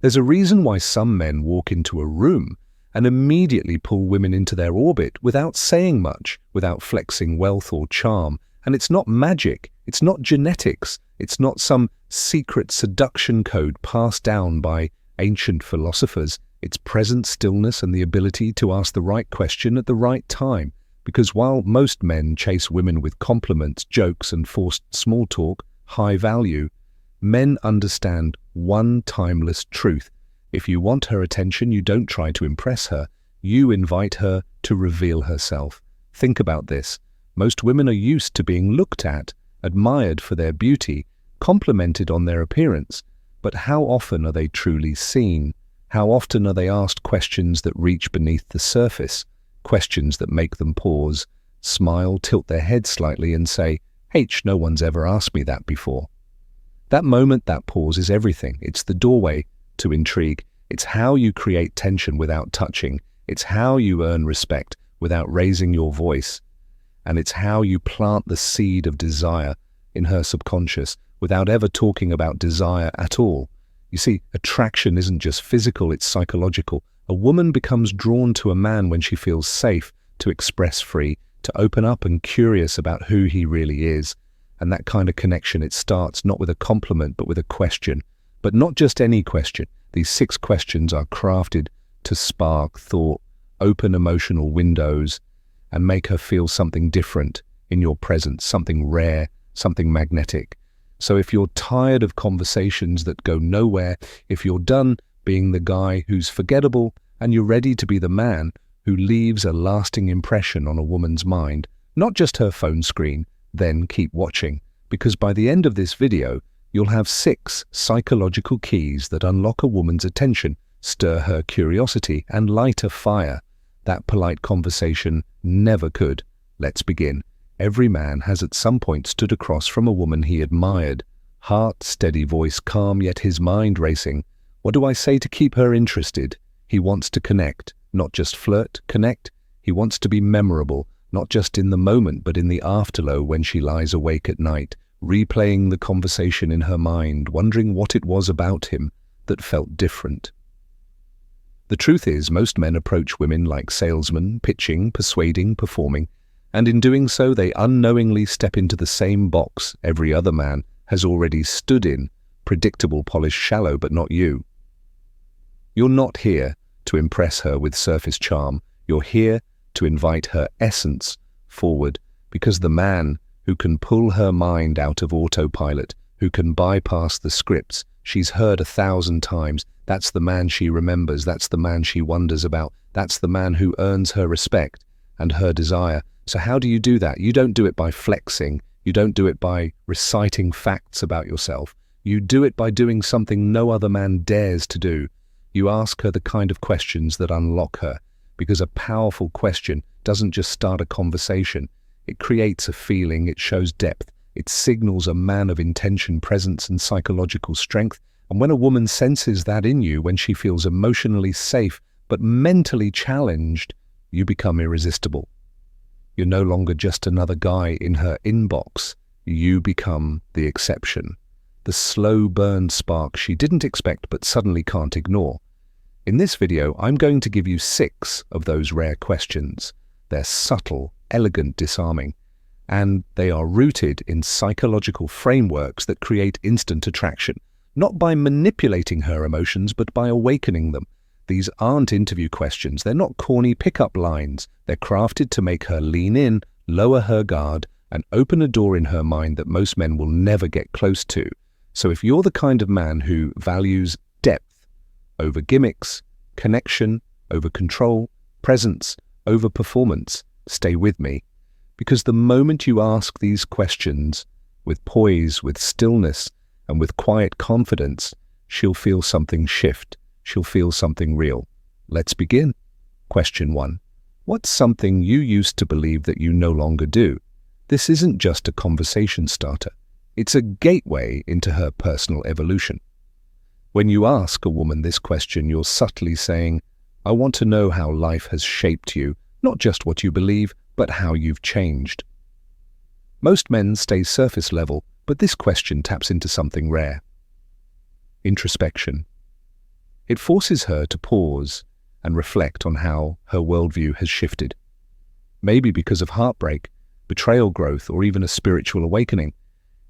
There's a reason why some men walk into a room and immediately pull women into their orbit without saying much, without flexing wealth or charm. And it's not magic, it's not genetics, it's not some secret seduction code passed down by ancient philosophers. It's present stillness and the ability to ask the right question at the right time. Because while most men chase women with compliments, jokes, and forced small talk, high value, men understand one timeless truth. If you want her attention, you don't try to impress her. You invite her to reveal herself. Think about this. Most women are used to being looked at, admired for their beauty, complimented on their appearance. But how often are they truly seen? How often are they asked questions that reach beneath the surface? Questions that make them pause, smile, tilt their head slightly and say, "H, no one's ever asked me that before." That moment, that pause is everything. It's the doorway to intrigue. It's how you create tension without touching. It's how you earn respect without raising your voice. And it's how you plant the seed of desire in her subconscious without ever talking about desire at all. You see, attraction isn't just physical, it's psychological. A woman becomes drawn to a man when she feels safe to express free, to open up and curious about who he really is. And that kind of connection, it starts not with a compliment, but with a question. But not just any question. These 6 questions are crafted to spark thought, open emotional windows, and make her feel something different in your presence, something rare, something magnetic. So if you're tired of conversations that go nowhere, if you're done being the guy who's forgettable, and you're ready to be the man who leaves a lasting impression on a woman's mind, not just her phone screen, then keep watching, because by the end of this video, you'll have 6 psychological keys that unlock a woman's attention, stir her curiosity, and light a fire that polite conversation never could. Let's begin. Every man has at some point stood across from a woman he admired. Heart, steady voice, calm, yet his mind racing. What do I say to keep her interested? He wants to connect, not just flirt, connect. He wants to be memorable, not just in the moment, but in the afterglow when she lies awake at night, replaying the conversation in her mind, wondering what it was about him that felt different. The truth is, most men approach women like salesmen, pitching, persuading, performing, and in doing so, they unknowingly step into the same box every other man has already stood in, predictable, polished, shallow, but not you. You're not here to impress her with surface charm. You're here to invite her essence forward, because the man who can pull her mind out of autopilot, who can bypass the scripts she's heard 1,000 times, that's the man she remembers, that's the man she wonders about, that's the man who earns her respect and her desire. So how do you do that? You don't do it by flexing. You don't do it by reciting facts about yourself. You do it by doing something no other man dares to do. You ask her the kind of questions that unlock her, because a powerful question doesn't just start a conversation. It creates a feeling, it shows depth, it signals a man of intention, presence, and psychological strength. And when a woman senses that in you, when she feels emotionally safe but mentally challenged, you become irresistible. You're no longer just another guy in her inbox. You become the exception. The slow burn spark she didn't expect but suddenly can't ignore. In this video, I'm going to give you 6 of those rare questions. They're subtle, elegant, disarming, and they are rooted in psychological frameworks that create instant attraction, not by manipulating her emotions, but by awakening them. These aren't interview questions. They're not corny pickup lines. They're crafted to make her lean in, lower her guard, and open a door in her mind that most men will never get close to. So if you're the kind of man who values depth over gimmicks, connection over control, presence over performance, stay with me. Because the moment you ask these questions with poise, with stillness, and with quiet confidence, she'll feel something shift. She'll feel something real. Let's begin. Question 1. What's something you used to believe that you no longer do? This isn't just a conversation starter. It's a gateway into her personal evolution. When you ask a woman this question, you're subtly saying, I want to know how life has shaped you, not just what you believe, but how you've changed. Most men stay surface level, but this question taps into something rare. Introspection. It forces her to pause and reflect on how her worldview has shifted. Maybe because of heartbreak, betrayal growth, or even a spiritual awakening.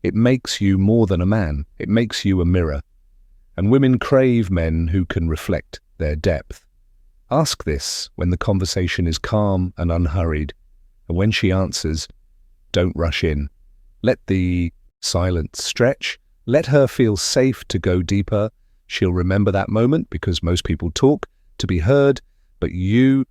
It makes you more than a man. It makes you a mirror. And women crave men who can reflect their depth. Ask this when the conversation is calm and unhurried, and when she answers, don't rush in. Let the silence stretch. Let her feel safe to go deeper. She'll remember that moment because most people talk to be heard, but you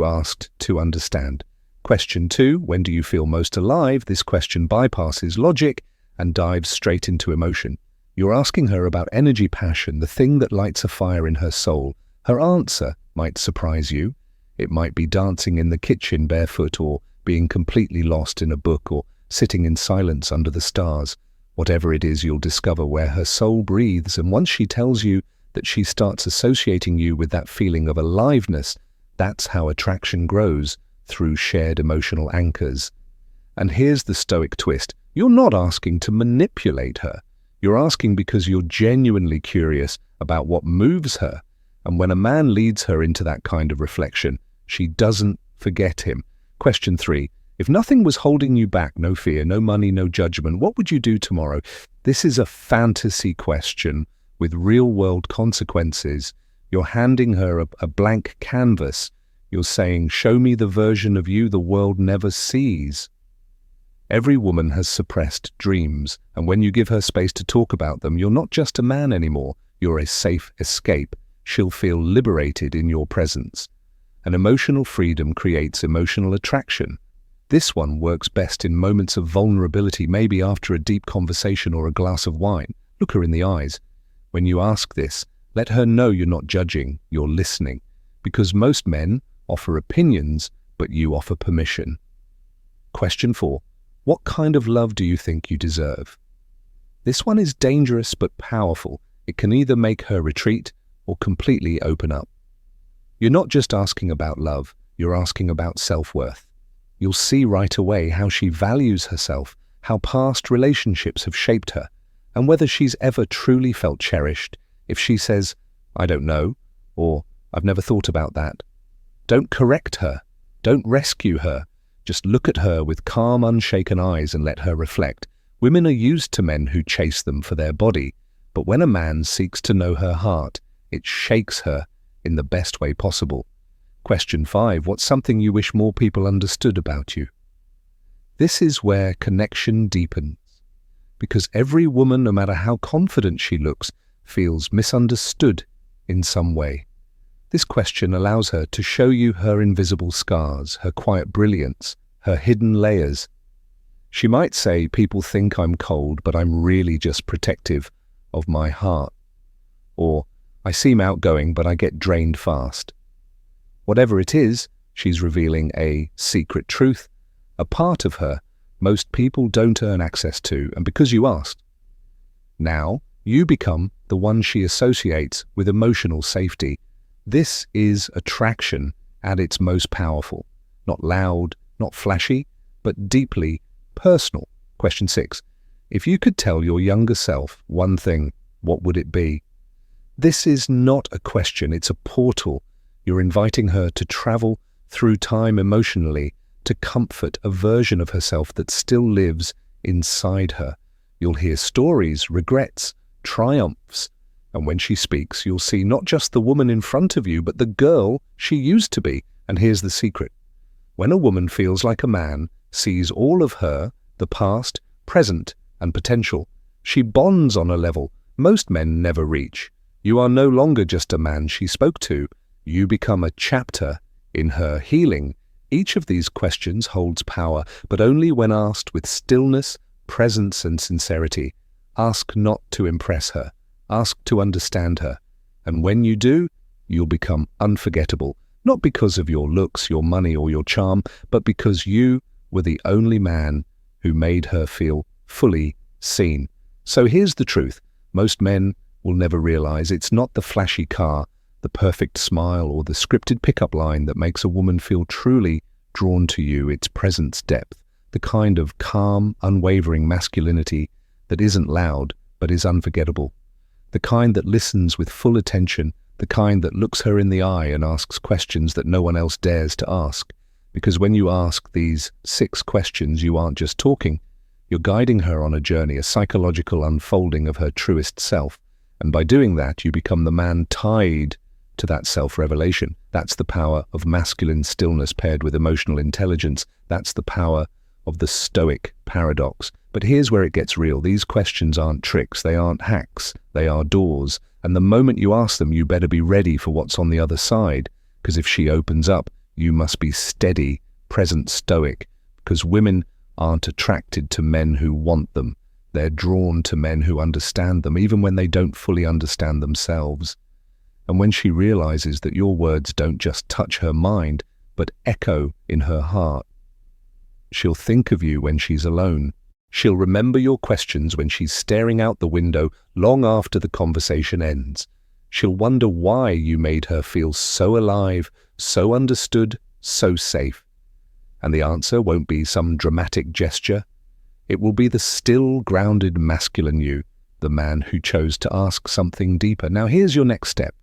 asked to understand. Question 2, when do you feel most alive? This question bypasses logic and dives straight into emotion. You're asking her about energy, passion, the thing that lights a fire in her soul. Her answer might surprise you. It might be dancing in the kitchen barefoot, or being completely lost in a book, or sitting in silence under the stars. Whatever it is, you'll discover where her soul breathes, and once she tells you that she starts associating you with that feeling of aliveness, that's how attraction grows, through shared emotional anchors. And here's the stoic twist. You're not asking to manipulate her. You're asking because you're genuinely curious about what moves her. And when a man leads her into that kind of reflection, she doesn't forget him. Question 3. If nothing was holding you back, no fear, no money, no judgment, what would you do tomorrow? This is a fantasy question with real-world consequences. You're handing her a blank canvas. You're saying, show me the version of you the world never sees. Every woman has suppressed dreams, and when you give her space to talk about them, you're not just a man anymore. You're a safe escape. She'll feel liberated in your presence. And emotional freedom creates emotional attraction. This one works best in moments of vulnerability, maybe after a deep conversation or a glass of wine. Look her in the eyes. When you ask this, let her know you're not judging, you're listening. Because most men offer opinions, but you offer permission. Question 4. What kind of love do you think you deserve? This one is dangerous but powerful. It can either make her retreat or completely open up. You're not just asking about love, you're asking about self-worth. You'll see right away how she values herself, how past relationships have shaped her, and whether she's ever truly felt cherished. If she says, I don't know, or I've never thought about that. Don't correct her. Don't rescue her. Just look at her with calm, unshaken eyes and let her reflect. Women are used to men who chase them for their body, but when a man seeks to know her heart, it shakes her in the best way possible. Question 5. What's something you wish more people understood about you? This is where connection deepens, because every woman, no matter how confident she looks, feels misunderstood in some way. This question allows her to show you her invisible scars, her quiet brilliance, her hidden layers. She might say, people think I'm cold, but I'm really just protective of my heart. Or, I seem outgoing, but I get drained fast. Whatever it is, she's revealing a secret truth, a part of her most people don't earn access to, and because you asked. Now, you become the one she associates with emotional safety. This is attraction at its most powerful. Not loud, not flashy, but deeply personal. Question 6. If you could tell your younger self one thing, what would it be? This is not a question, it's a portal. You're inviting her to travel through time emotionally, to comfort a version of herself that still lives inside her. You'll hear stories, regrets, triumphs, and when she speaks, you'll see not just the woman in front of you, but the girl she used to be. And here's the secret. When a woman feels like a man, sees all of her, the past, present, and potential, she bonds on a level most men never reach. You are no longer just a man she spoke to. You become a chapter in her healing. Each of these questions holds power, but only when asked with stillness, presence, and sincerity. Ask not to impress her. Ask to understand her. And when you do, you'll become unforgettable, not because of your looks, your money, or your charm, but because you were the only man who made her feel fully seen. So here's the truth. Most men will never realize it's not the flashy car, the perfect smile, or the scripted pickup line that makes a woman feel truly drawn to you. It's presence depth, the kind of calm, unwavering masculinity that isn't loud but is unforgettable. The kind that listens with full attention, the kind that looks her in the eye and asks questions that no one else dares to ask. Because when you ask these 6 questions, you aren't just talking, you're guiding her on a journey, a psychological unfolding of her truest self. And by doing that, you become the man tied to that self-revelation. That's the power of masculine stillness paired with emotional intelligence. That's the power of the Stoic paradox. But here's where it gets real. These questions aren't tricks, they aren't hacks, they are doors. And the moment you ask them, you better be ready for what's on the other side. Because if she opens up, you must be steady, present, stoic. Because women aren't attracted to men who want them. They're drawn to men who understand them, even when they don't fully understand themselves. And when she realizes that your words don't just touch her mind, but echo in her heart, she'll think of you when she's alone. She'll remember your questions when she's staring out the window long after the conversation ends. She'll wonder why you made her feel so alive, so understood, so safe. And the answer won't be some dramatic gesture. It will be the still, grounded, masculine you, the man who chose to ask something deeper. Now here's your next step.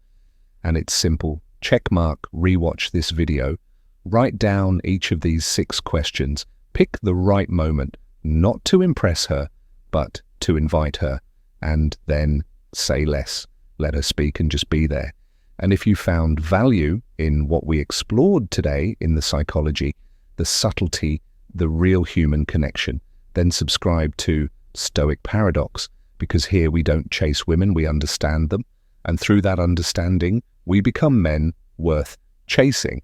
And it's simple. Checkmark, rewatch this video. Write down each of these 6 questions. Pick the right moment, not to impress her, but to invite her. And then say less. Let her speak and just be there. And if you found value in what we explored today in the psychology, the subtlety, the real human connection, then subscribe to Stoic Paradox, because here we don't chase women, we understand them. And through that understanding, we become men worth chasing.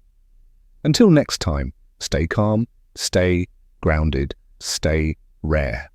Until next time, stay calm, stay grounded, stay rare.